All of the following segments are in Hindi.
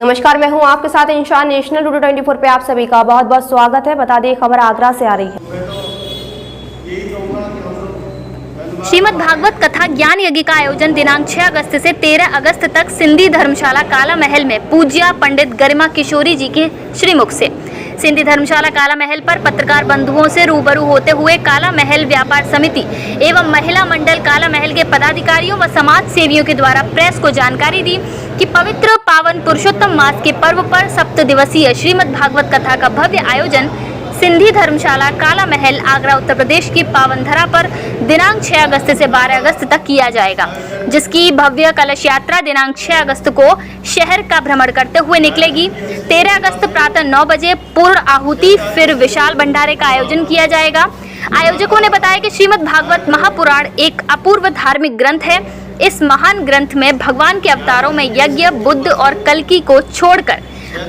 नमस्कार, मैं हूं आपके साथ इंशान। नेशनल टुडे 24 पे आप सभी का बहुत बहुत स्वागत है। बता दें, खबर आगरा से आ रही है। श्रीमद् भागवत कथा ज्ञान यज्ञ का आयोजन दिनांक 6 अगस्त से 13 अगस्त तक सिंधी धर्मशाला काला महल में पूज्या पंडित गरिमा किशोरी जी के श्रीमुख से। सिंधी धर्मशाला काला महल पर पत्रकार बंधुओं से रूबरू होते हुए काला महल व्यापार समिति एवं महिला मंडल काला महल के पदाधिकारियों व समाज सेवियों के द्वारा प्रेस को जानकारी दी कि पवित्र पावन पुरुषोत्तम मास के पर्व पर 7 दिवसीय श्रीमद् भागवत कथा का भव्य आयोजन सिंधी धर्मशाला काला महल आगरा उत्तर प्रदेश की पावन धरा पर दिनांक 6 अगस्त से 12 अगस्त तक किया जाएगा, जिसकी भव्य कलश यात्रा दिनांक 6 अगस्त को शहर का भ्रमण करते हुए निकलेगी। 13 अगस्त प्रातः 9 बजे पूर्ण आहुति फिर विशाल भंडारे का आयोजन किया जाएगा। आयोजकों ने बताया कि श्रीमद् भागवत महापुराण एक अपूर्व धार्मिक ग्रंथ है। इस महान ग्रंथ में भगवान के अवतारों में यज्ञ, बुद्ध और कल्कि को छोड़कर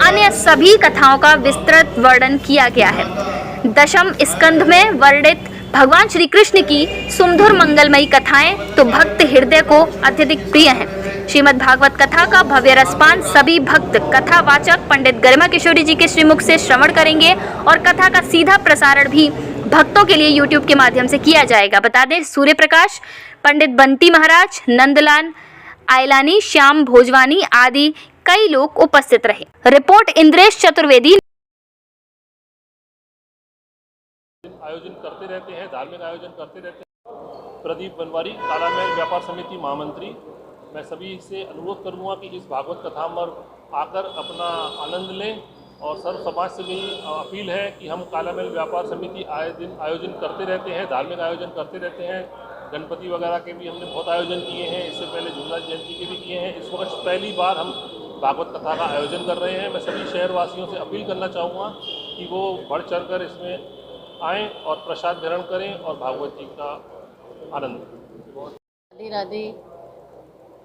अन्य सभी कथाओं का विस्तृत वर्णन किया गया है। दशम स्कंध में वर्णित भगवान श्री कृष्ण की सुमधुर मंगलमयी कथाएं तो भक्त हृदय को अत्यधिक प्रिय हैं। श्रीमद् भागवत कथा का भव्य रसपान सभी भक्त कथावाचक पंडित गरिमा किशोरी जी के श्रीमुख से श्रवण करेंगे और कथा का सीधा प्रसारण भी भक्तों के लिए YouTube के माध्यम से किया जाएगा। बता दें, सूर्य प्रकाश, पंडित बंटी महाराज, नंदलाल आयलानी, श्याम भोजवानी आदि कई लोग उपस्थित रहे। रिपोर्ट इंद्रेश चतुर्वेदी। आयोजन करते रहते हैं, धार्मिक आयोजन करते रहते हैं। प्रदीप बनवारी, काला महल व्यापार समिति महामंत्री। मैं सभी से अनुरोध करूंगा कि इस भागवत कथा पर आकर अपना आनंद लें और सर्व समाज से मेरी अपील है कि हम काला महल व्यापार समिति आए दिन आयोजन करते रहते हैं, धार्मिक आयोजन करते रहते हैं। गणपति वगैरह के भी हमने बहुत आयोजन किए हैं, इससे पहले झूला जयंती के भी किए हैं। इस वक्त पहली बार हम भागवत कथा का आयोजन कर रहे हैं। मैं सभी शहरवासियों से अपील करना चाहूँगा कि वो बढ़ चढ़कर इसमें आएँ और प्रसाद ग्रहण करें और भागवत जी का आनंद लें। राधे राधे।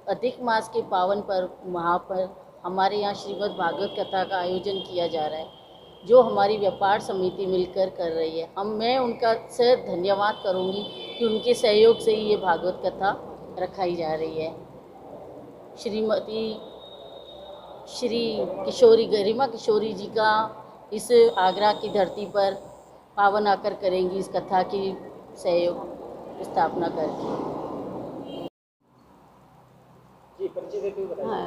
अधिक मास के पावन पर्व वहाँ पर हमारे यहाँ श्रीमद् भागवत कथा का आयोजन किया जा रहा है, जो हमारी व्यापार समिति मिलकर कर रही है। मैं उनका से धन्यवाद करूँगी कि उनके सहयोग से ही ये भागवत कथा रखाई जा रही है। श्रीमती श्री किशोरी गरिमा किशोरी जी का इस आगरा की धरती पर पावन आकर करेंगी इस कथा की सहयोग स्थापना करके। हाँ,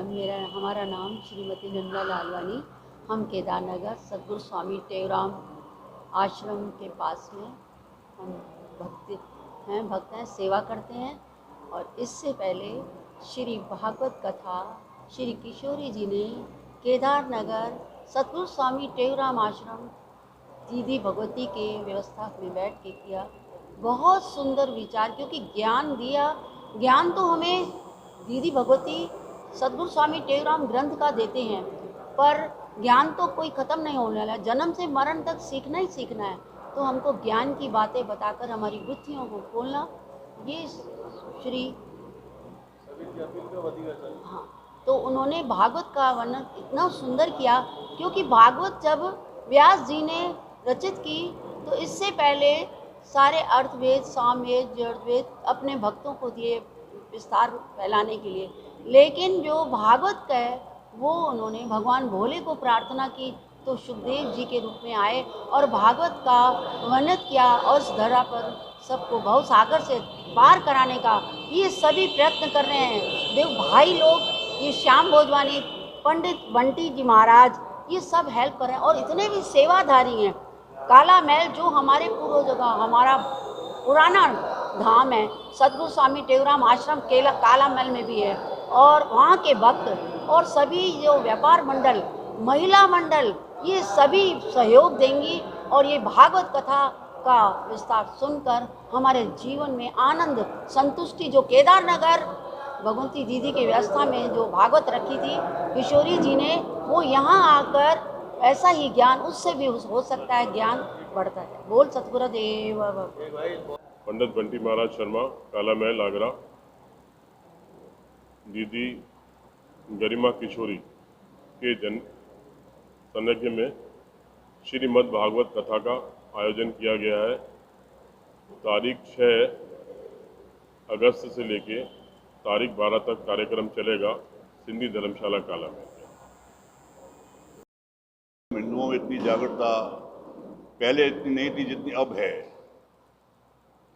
हमारा नाम श्रीमती नंदा लालवानी। हम केदारनगर सद्गुरु स्वामी टेवराम आश्रम के पास में हम भक्त हैं, सेवा करते हैं। और इससे पहले श्री भागवत कथा श्री किशोरी जी ने केदारनगर सद्गुरु स्वामी टेवराम आश्रम दीदी भगवती के व्यवस्था में बैठ के किया। बहुत सुंदर विचार, क्योंकि ज्ञान दिया। ज्ञान तो हमें दीदी भगवती सद्गुरु स्वामी टेवराम ग्रंथ का देते हैं, पर ज्ञान तो कोई ख़त्म नहीं होने वाला है। जन्म से मरण तक सीखना ही सीखना है। तो हमको ज्ञान की बातें बताकर हमारी बुद्धियों को खोलना, ये श्री हाँ, तो उन्होंने भागवत का वर्णन इतना सुंदर किया, क्योंकि भागवत जब व्यास जी ने रचित की तो इससे पहले सारे अर्थवेद, सामवेद, जड़वेद अपने भक्तों को दिए विस्तार फैलाने के लिए। लेकिन जो भागवत का है वो उन्होंने भगवान भोले को प्रार्थना की, तो सुखदेव जी के रूप में आए और भागवत का वर्णन किया और इस धरा पर सबको भव सागर से पार कराने का ये सभी प्रयत्न कर रहे हैं। देव भाई लोग, ये श्याम भोजवानी, पंडित बंटी जी महाराज, ये सब हेल्प कर रहे हैं। और इतने भी सेवाधारी हैं। काला महल जो हमारे पूर्व जगह हमारा पुराना धाम है, सद्गुरु स्वामी टेवराम आश्रम काला महल में भी है। और वहाँ के भक्त और सभी जो व्यापार मंडल, महिला मंडल, ये सभी सहयोग देंगी और ये भागवत कथा का विस्तार सुनकर हमारे जीवन में आनंद, संतुष्टि, जो केदारनगर भगवती दीदी की व्यवस्था में जो भागवत रखी थी किशोरी जी ने, वो यहाँ आकर ऐसा ही ज्ञान उससे भी हो सकता है, ज्ञान बढ़ता है। बोल सतगुरुदेव। पंडित बंटी महाराज शर्मा, काला महल आगरा। दीदी गरिमा किशोरी के जन्म संयज्ञ में श्रीमद् भागवत कथा का आयोजन किया गया है। तारीख 6 अगस्त से लेके तारीख 12 तक कार्यक्रम चलेगा सिंधी धर्मशाला काला में। लोगों में इतनी जागरूकता पहले इतनी नहीं थी जितनी अब है।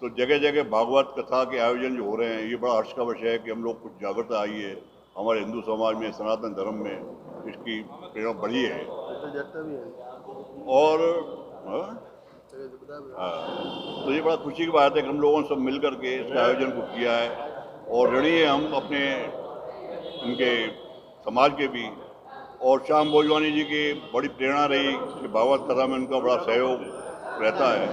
तो जगह जगह भागवत कथा के आयोजन जो हो रहे हैं, ये बड़ा हर्ष का विषय है कि हम लोग कुछ जागरूकता आई है हमारे हिंदू समाज में, सनातन धर्म में इसकी प्रेरणा बढ़ी है। और तो ये बड़ा खुशी की बात है कि हम लोगों ने सब मिल करके इस आयोजन को किया है और ऋणी है हम अपने उनके समाज के भी। और श्याम भोजवानी जी की बड़ी प्रेरणा रही कि भागवत कथा में उनका बड़ा सहयोग रहता है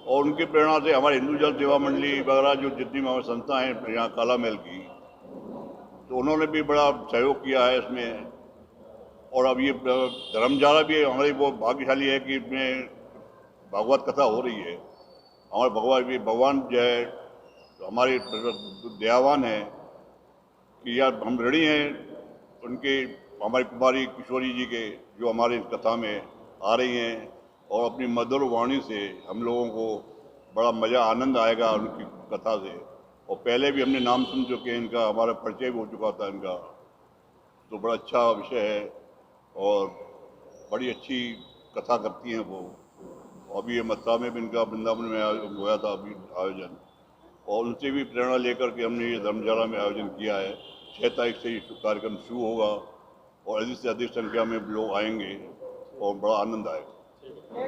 और उनकी प्रेरणा से हमारे हिंदू जल सेवा मंडली वगैरह जो जितनी हमारी संस्था हैं यहाँ काला महल की, तो उन्होंने भी बड़ा सहयोग किया है इसमें। और अब ये धर्मशाला भी हमारी वो भाग्यशाली है कि इसमें भागवत कथा हो रही है। हमारे भगवान जो है हमारे दयावान है कि यार हम ऋणी हैं उनके, हमारी कुमारी किशोरी जी के, जो हमारे इस कथा में आ रही हैं और अपनी मधुर वाणी से हम लोगों को बड़ा मज़ा आनंद आएगा उनकी कथा से। और पहले भी हमने नाम सुन चुके हैं इनका, हमारा परिचय भी हो चुका था इनका, तो बड़ा अच्छा विषय है और बड़ी अच्छी कथा करती हैं वो। अभी ये मथुरा में भी इनका वृंदावन में हुआ था अभी आयोजन, और उनसे भी प्रेरणा लेकर के हमने ये धर्मशाला में आयोजन किया है। 6 तारीख से ये कार्यक्रम शुरू होगा और अधिक से अधिक संख्या में लोग आएंगे और बड़ा आनंद आएगा।